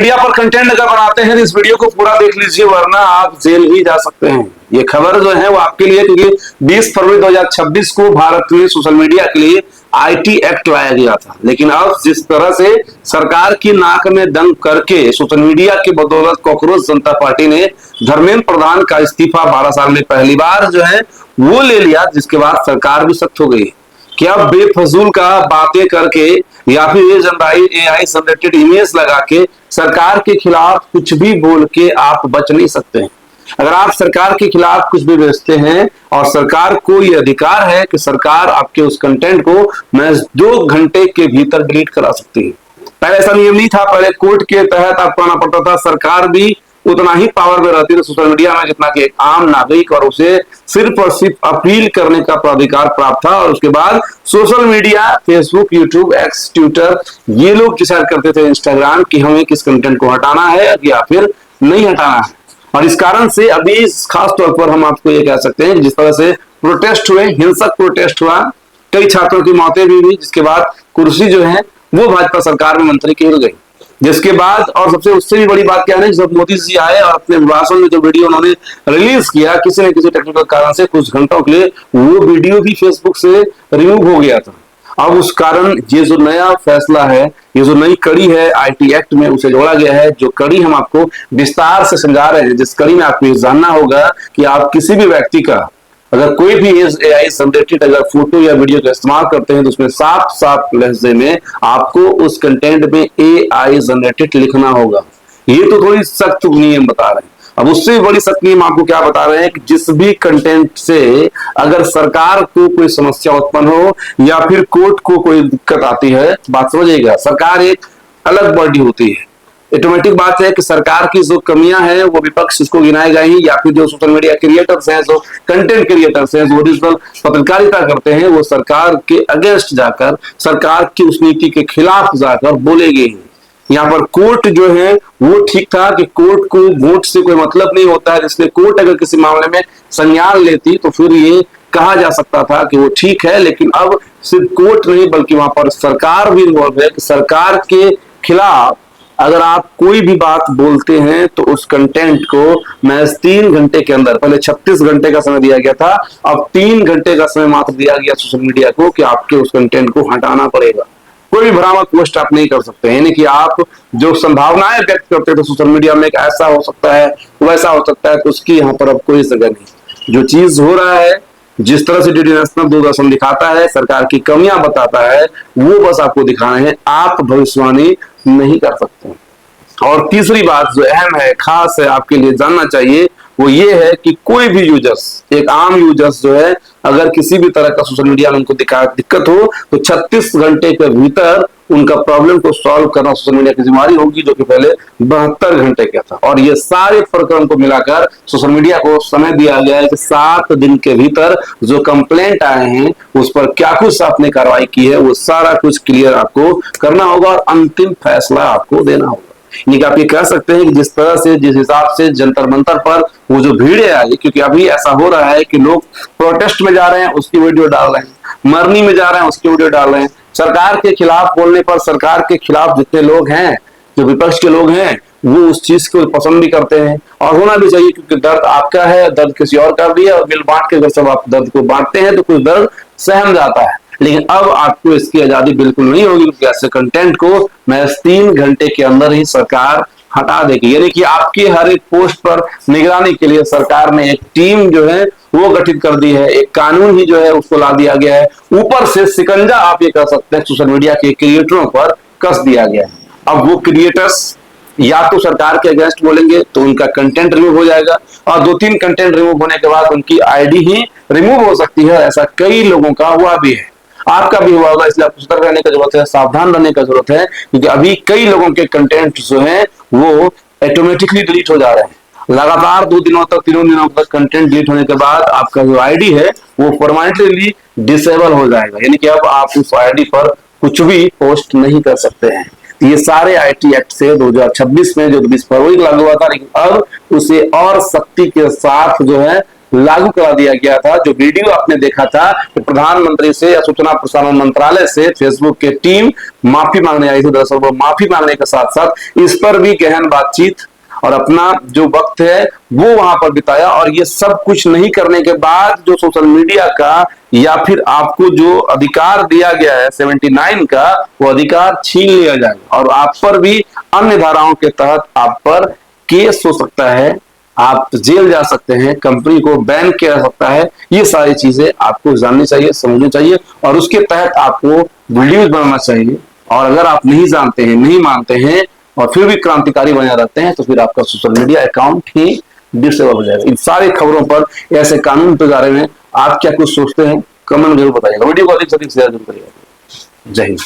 Media पर content अगर बनाते हैं तो इस वीडियो को पूरा देख लीजिए, वरना आप जेल भी जा सकते हैं। ये खबर जो है वो आपके लिए, क्योंकि 20 फरवरी 2026 को भारत में सोशल मीडिया के लिए आईटी एक्ट लाया गया था। लेकिन अब जिस तरह से सरकार की नाक में दम करके सोशल मीडिया की बदौलत कॉकरोच जनता पार्टी ने धर्मेंद्र प्रधान का इस्तीफा 12 साल में पहली बार जो है वो ले लिया, जिसके बाद सरकार भी सख्त हो गई कि अब बेफजूल का बातें करके या फिर ये एआई जनरेटेड इमेज लगा के सरकार के खिलाफ कुछ भी बोल के आप बच नहीं सकते हैं। अगर आप सरकार के खिलाफ कुछ भी बेचते हैं और सरकार को ये अधिकार है कि सरकार आपके उस कंटेंट को महज 2 घंटे के भीतर डिलीट करा सकती है। पहले ऐसा नियम नहीं था, पहले कोर्ट के तहत आपको आना पड़ता था। सरकार भी उतना ही पावर में रहती थी सोशल मीडिया में जितना कि एक आम नागरिक, और उसे सिर्फ और सिर्फ अपील करने का प्राधिकार प्राप्त था। और उसके बाद social media, Facebook, YouTube, x, Twitter, ये लोग डिसाइड करते थे, इंस्टाग्राम, कि हमें किस कंटेंट को हटाना है या फिर नहीं हटाना है। और इस कारण से अभी खास तौर पर हम आपको ये कह सकते हैं, जिस तरह से प्रोटेस्ट हुए, हिंसक प्रोटेस्ट हुआ, कई छात्रों की मौतें भी हुई, जिसके बाद कुर्सी जो है वो भाजपा सरकार में मंत्री की हिल गई। जिसके बाद, और सबसे उससे भी बड़ी बात क्या है, जब मोदी जी आए और अपने भाषण में जो वीडियो उन्होंने रिलीज किया, किसी न किसी टेक्निकल कारण से कुछ घंटों के लिए वो वीडियो भी फेसबुक से रिमूव हो गया था। अब उस कारण ये जो नया फैसला है, ये जो नई कड़ी है आईटी एक्ट में, उसे जोड़ा गया है। जो कड़ी हम आपको विस्तार से समझा रहे हैं, जिस कड़ी में आपको ये जानना होगा कि आप किसी भी व्यक्ति का अगर कोई भी एआई जनरेटेड अगर फोटो या वीडियो का इस्तेमाल करते हैं तो उसमें साफ साफ लहजे में आपको उस कंटेंट में एआई जनरेटेड लिखना होगा। ये तो थोड़ी सख्त नियम बता रहे हैं। अब उससे बड़ी सख्त नियम आपको क्या बता रहे हैं कि जिस भी कंटेंट से अगर सरकार को कोई समस्या उत्पन्न हो या फिर कोर्ट को कोई दिक्कत आती है, बात समझिएगा, सरकार एक अलग बॉडी होती है। ऑटोमेटिक बात है कि सरकार की जो कमियां हैं वो विपक्ष इसको गिनाएगा ही, या फिर जो सोशल मीडिया क्रिएटर्स हैं, जो कंटेंट क्रिएटर्स हैं, जो ओरिजिनल पत्रकारिता करते हैं, वो सरकार के अगेंस्ट जाकर, सरकार की उस नीति के खिलाफ जाकर बोलेंगे ही। यहाँ पर कोर्ट जो है वो ठीक था कि कोर्ट को वोट से कोई मतलब नहीं होता है, इसलिए कोर्ट अगर किसी मामले में संज्ञान लेती तो फिर ये कहा जा सकता था कि वो ठीक है। लेकिन अब सिर्फ कोर्ट नहीं बल्कि वहां पर सरकार भी इन्वॉल्व है कि सरकार के खिलाफ अगर आप कोई भी बात बोलते हैं तो उस कंटेंट को महज 3 घंटे के अंदर, पहले 36 घंटे का समय दिया गया था, अब 3 घंटे का समय मात्र दिया गया सोशल मीडिया को कि आपके उस कंटेंट को हटाना पड़ेगा। कोई भी भ्रामक पोस्ट आप नहीं कर सकते, यानी कि आप जो संभावनाएं व्यक्त करते थे सोशल मीडिया में, ऐसा हो सकता है, वैसा हो सकता है, तो उसकी यहाँ पर अब कोई जगह नहीं। जो चीज हो रहा है, जिस तरह से डीडी नेशनल दूरदर्शन दिखाता है, सरकार की कमियां बताता है, वो बस आपको दिखाना है, आप भविष्यवाणी नहीं कर सकते। और तीसरी बात जो अहम है, खास है, आपके लिए जानना चाहिए, वो ये है कि कोई भी यूजर्स, एक आम यूजर्स जो है, अगर किसी भी तरह का सोशल मीडिया में उनको दिक्कत हो तो 36 घंटे के भीतर उनका प्रॉब्लम को सॉल्व करना सोशल मीडिया की जिम्मेदारी होगी, जो कि पहले 72 घंटे का था। और ये सारे प्रकरण को मिलाकर सोशल मीडिया को समय दिया गया है कि 7 दिन के भीतर जो कंप्लेंट आए हैं उस पर क्या कुछ आपने कार्रवाई की है, वो सारा कुछ क्लियर आपको करना होगा और अंतिम फैसला आपको देना होगा। यानी आप ये कह सकते हैं कि जिस तरह से, जिस हिसाब से जंतर मंतर पर वो जो भीड़ आई, क्योंकि अभी ऐसा हो रहा है कि लोग प्रोटेस्ट में जा रहे हैं उसकी वीडियो डाल रहे हैं, मरनी में जा रहे हैं उसकी वीडियो डाल रहे हैं, सरकार के खिलाफ बोलने पर सरकार के खिलाफ जितने लोग हैं, जो विपक्ष के लोग हैं, वो उस चीज को पसंद भी करते हैं। और होना भी चाहिए, क्योंकि दर्द आपका है, दर्द किसी और का भी है, और मिल बांट के अगर सब आप दर्द को बांटते हैं तो कुछ दर्द सहम जाता है। लेकिन अब आपको इसकी आजादी बिल्कुल नहीं होगी, क्योंकि ऐसे कंटेंट को महज 3 घंटे के अंदर ही सरकार हटा देगी। यानी कि आपके हर एक पोस्ट पर निगरानी के लिए सरकार ने एक टीम जो है वो गठित कर दी है, एक कानून ही जो है उसको ला दिया गया है, ऊपर से शिकंजा आप ये कह सकते हैं सोशल मीडिया के क्रिएटरों पर कस दिया गया है। अब वो क्रिएटर्स या तो सरकार के अगेंस्ट बोलेंगे तो उनका कंटेंट रिमूव हो जाएगा, और 2-3 कंटेंट रिमूव होने के बाद उनकी आईडी ही रिमूव हो सकती है। ऐसा कई लोगों का हुआ भी है, आपका भी हुआ होगा, इसलिए आपको सतर्क रहने की जरूरत है, सावधान रहने की जरूरत है, क्योंकि अभी कई लोगों के कंटेंट जो है वो ऑटोमेटिकली डिलीट हो जा रहे हैं। लगातार 2 दिनों तक, 3 दिनों तक कंटेंट डिलीट होने के बाद आपका जो आईडी है वो परमानेंटली डिसेबल हो जाएगा, यानी कि अब आप उस आईडी पर कुछ भी पोस्ट नहीं कर सकते हैं। ये सारे आईटी एक्ट से 2026 में जो 20 फरवरी को लागू हुआ था, लेकिन अब उसे और सख्ती के साथ जो है लागू करा दिया गया था। जो वीडियो आपने देखा था कि प्रधानमंत्री से या सूचना प्रसारण मंत्रालय से फेसबुक की टीम माफी मांगने आई थी, दरअसल वो माफी मांगने के साथ साथ इस पर भी गहन बातचीत और अपना जो वक्त है वो वहां पर बिताया। और ये सब कुछ नहीं करने के बाद जो सोशल मीडिया का या फिर आपको जो अधिकार दिया गया है 79 का, वो अधिकार छीन लिया जाएगा और आप पर भी अन्य धाराओं के तहत आप पर केस हो सकता है, आप जेल जा सकते हैं, कंपनी को बैन किया जा सकता है। ये सारी चीजें आपको जाननी चाहिए, समझनी चाहिए और उसके तहत आपको वीडियोज बनाना चाहिए। और अगर आप नहीं जानते हैं, नहीं मानते हैं और फिर भी क्रांतिकारी बने रहते हैं तो फिर आपका सोशल मीडिया अकाउंट ही डिसेबल हो जाएगा। इन सारी खबरों पर, ऐसे कानून के बारे में आप क्या कुछ सोचते हैं, कमेंट जरूर बताइएगा। वीडियो को अधिक से अधिक शेयर जरूर करिएगा। जय हिंद।